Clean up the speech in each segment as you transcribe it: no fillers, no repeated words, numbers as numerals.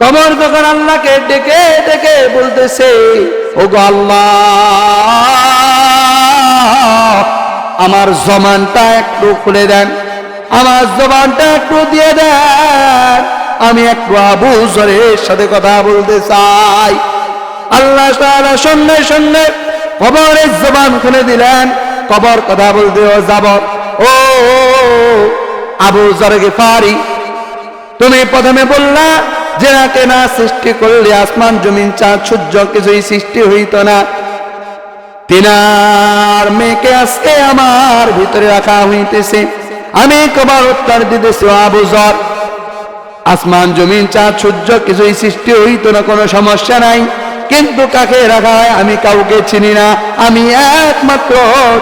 কবর তখন আল্লাহকে ডেকে ডেকে বলতেছে, ওগো আল্লাহ, আমার জবানটা একটু খুলে দেন, আমার জবানটা একটু দিয়ে দেন, আমি একটু আবু যরের সাথে কথা বলতে চাই। আল্লাহ তাআলা সঙ্গে সঙ্গে কবরের জবান খুলে দিলেন। কবর কথা বলতে যাব, ও আবু যর গিফারি, তুমি প্রথমে বললা যে নাকে না সৃষ্টি করলে আসমান জমিন চাঁদ সূর্য কিছুই সৃষ্টি হইত না, তিনার মেয়েকে আজকে আমার ভিতরে রাখা হইতেছে। আমি কবর উত্তর দিতেছি, আবু যর, আসমান জমিন চাঁদ সূর্য কিছুই সৃষ্টি হইত না, কোনো সমস্যা নাই, কিন্তু কাকে রাখা হয় আমি কাউকে চিনি না, আমি একমাত্র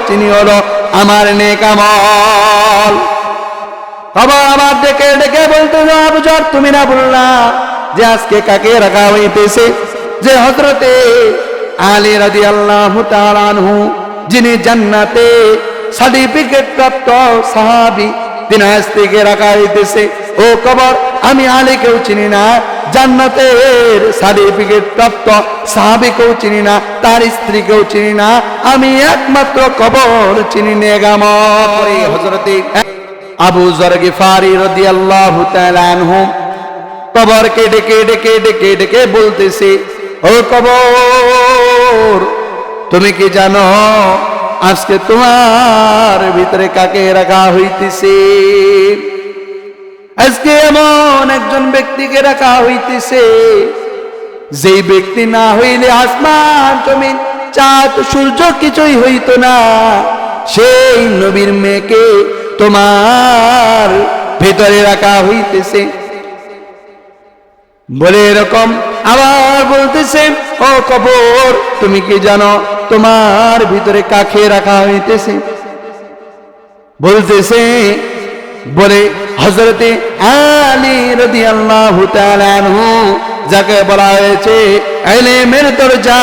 চিনি হলো আমার নেক আমল। আবার আমার ডেকে ডেকে বলতে, আবু যর, তুমি না বললা যে আজকে কাকে রাখা হইতেছে? যে হযরতে আলী রাদিয়াল্লাহু তাআলা আনহু, যিনি জান্নাতে সার্টিফিকেট প্রাপ্ত সাহাবী, তিনি আজকে রাখা হইতেছে। ও কবর, আমি আলীকেও চিনি না, জান্নাতের সার্টিফিকেট প্রাপ্ত সাহাবীকেও চিনি না, তার স্ত্রীকেও চিনি না, আমি একমাত্র কবর চিনি নেক আমল। হযরতে আবু যর গিফারি রাদিয়াল্লাহু তাআলা আনহু কবরকে ডেকে ডেকে ডেকে ডেকে বলতেছে, ও কবর, তুমি কি জানো আজকে তোমার ভিতরে কাকে রাখা হইতেছে? আজকে এমন একজন ব্যক্তিকে রাখা হইতেছে, যেই ব্যক্তি না হইলে আসমান জমিন চাঁদ সূর্য কিছুই হইত না, সেই নবীর মেয়েকে তোমার ভিতরে রাখা হইতেছে। বলে এরকম আবার বলতেছে, ও কবর, তুমি কি জানো তোমার ভিতরে কাকে রাখা হইতেছে? বলতেছে, বলে হযরতে আলী রাদিয়াল্লাহু তাআলা আনহু, যাকে বলা হয়েছে ইলমের দরজা,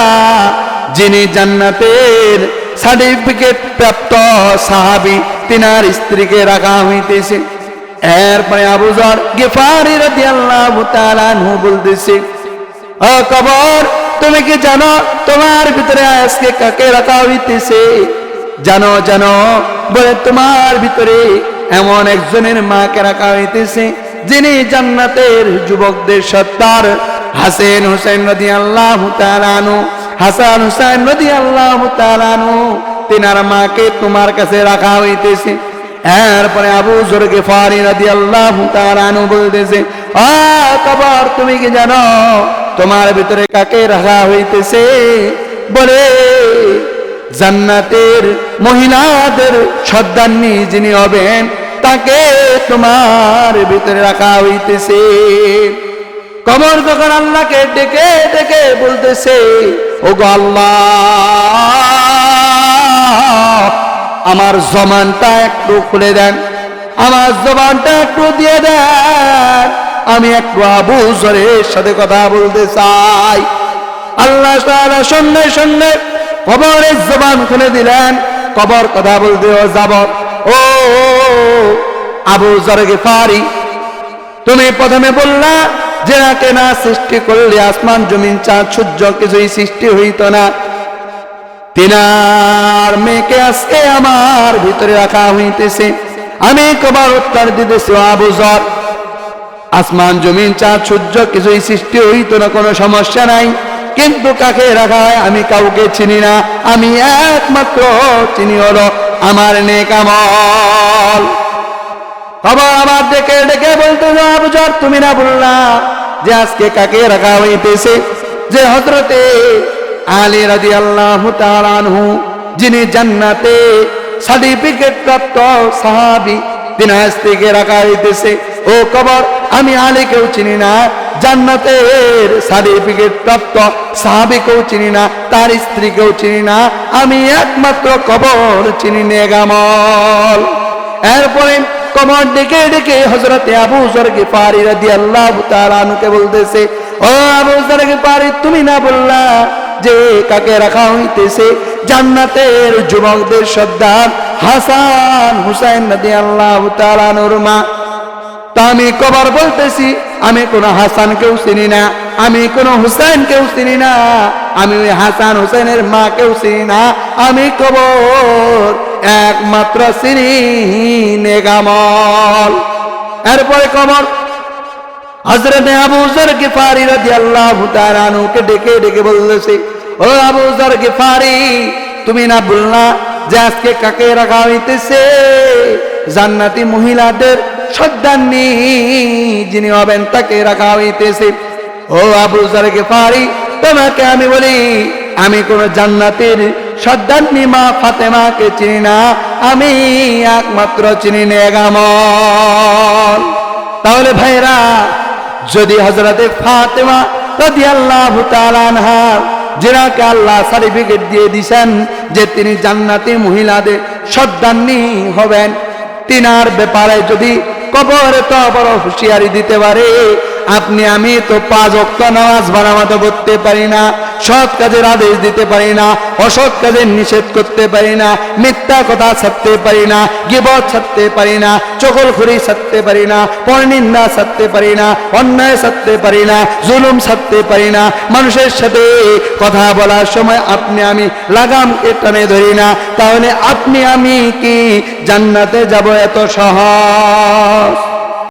যিনি জান্নাতের সার্টিফিকেট প্রাপ্ত সাহাবী, তিনার স্ত্রীকে রাখা হইতেছে। এরপরে আবু যর গিফারি রাদিয়াল্লাহু তাআলা আনহু বলতেছে, ও কবর, তুমি কি জানো তোমার ভিতরে আজকে কাকে রাখা হইতেছে? জানো জানো, বলে তোমার ভিতরে এমন একজনের মাকে রাখা হইতেছে, যিনি জান্নাতের যুবকদের সর্দার হাসান হুসাইন রাদিয়াল্লাহু তাআলা আনহু, হাসান হুসাইন রাদিয়াল্লাহু তাআলা আনহু, তিনার মাকে তোমার কাছে রাখা হইতেছে। এরপরে আবু যর গিফারি রাদিয়াল্লাহু তাআলা আনহু বলতেছে, ও কবর, তুমি কি জানো তোমার ভিতরে কাকে রাখা হইতেছে? বলে জান্নাতের মহিলাদের সর্দারনি যিনি হবেন, তাকে তোমার ভিতরে রাখা হইতেছে। কবর তখন আল্লাহকে ডেকে ডেকে বলতেছে, ওগো আল্লাহ, আমার জবানটা একটু খুলে দেন, আমার জবানটা একটু দিয়ে দেন, আমি একটু আবু যরের সাথে কথা বলতে চাই। আল্লাহ তাআলা সঙ্গে সঙ্গে কবরের জবান খুলে দিলেন। কবর কথা বলতে যাব, ও আবু যর গিফারি, তুমি প্রথমে বললা যে নাকে না সৃষ্টি করলে আসমান জমিন চাঁদ সূর্য কিছুই সৃষ্টি হইত না, তিনার মেয়েকে আজকে আমার ভিতরে রাখা হইতেছে। আমি কবর উত্তর দিতেছি, আবু যর, আসমান জমিন চাঁদ সূর্য কিছুই সৃষ্টি হইত না, কোনো সমস্যা নাই, কিন্তু কাকে রাখা হয় আমি কাউকে চিনি না, আমি একমাত্র চিনি হলো আমার নেক আমল। আবার আমার ডেকে ডেকে বলতে, আবু যর, তুমি না বললা যে আজকে কাকে রাখা হইতেছে? যে হযরতে আলী রাদিয়াল্লাহু তাআলা আনহু, যিনি জান্নাতে সার্টিফিকেট প্রাপ্ত সাহাবী, তিনি আজকে রাখা হইতেছে। ও কবর, আমি আলীকেও চিনি না, জান্নাতের সার্টিফিকেট প্রাপ্ত সাহাবীকেও চিনি না, তার স্ত্রীকেও চিনি না, আমি একমাত্র কবর চিনি নেক আমল। এরপরে কবর ডেকে ডেকে হযরতে আবু যর গিফারি রাদিয়াল্লাহু তাআলা আনহুকে বলতেছে, ও আবু যর গিফারি, তুমি না বললা যে কাকে রাখা হইতেছে? জান্নাতের যুবকদের সর্দার হাসান হুসাইন রাদিয়াল্লাহু তাআলা আনহুর মা। তা আমি কবর বলতেছি, আমি কোনো হাসানকেও চিনি না, আমি কোনো হুসেনকেও চিনি না, আমি ওই হাসান হুসেনের মাকেও চিনি না, আমি কবর একমাত্র চিনি নেগামল। এরপরে কবর হযরত আবু যর গিফারি রাদিয়াল্লাহু তাআলা আনহুকে ডেকে ডেকে বলতেছে, ও আবু যর গিফারি, তুমি না বললা যে আজকে কাকে রাখা হইতেছে? জান্নাতি মহিলাদের সর্দারনি যিনি হবেন তাকে রাখা হইতেছে। ও আবু যর গিফারি, তোমাকে আমি বলি, আমি কোন জান্নাতের সর্দারনি মা ফাতেমাকে চিনি না, আমি একমাত্র চিনি নেগামল। তাহলে ভাইরা, যদি হযরতে ফাতেমা রাদিয়াল্লাহু তাআলা আনহা, যিনাকে আল্লাহ সার্টিফিকেট দিয়ে দিয়েছেন যে তিনি জান্নাতি মহিলাদের সর্দারনি হবেন, তিনার ব্যাপারে যদি কবরে তো বড় হুঁশিয়ারি দিতে পারে, আপনি আমি তো 5 ওয়াক্ত নামাজ বানামাত করতে পারি না, সৎ কাজের আদেশ দিতে পারি না, অসৎ কাজের নিষেধ করতে পারি না, মিথ্যা কথা ছাড়তে পারি না, গীবত ছাড়তে পারি না, চগলখড়ি ছাড়তে পারি না, পরনিন্দা ছাড়তে পারি না, অন্যায় ছাড়তে পারি না, জুলুম ছাড়তে পারি না, মানুষের সাথে কথা বলার সময় আপনি আমি লাগাম টেনে ধরি না, তাহলে আপনি আমি কি জান্নাতে যাব এত সহজ?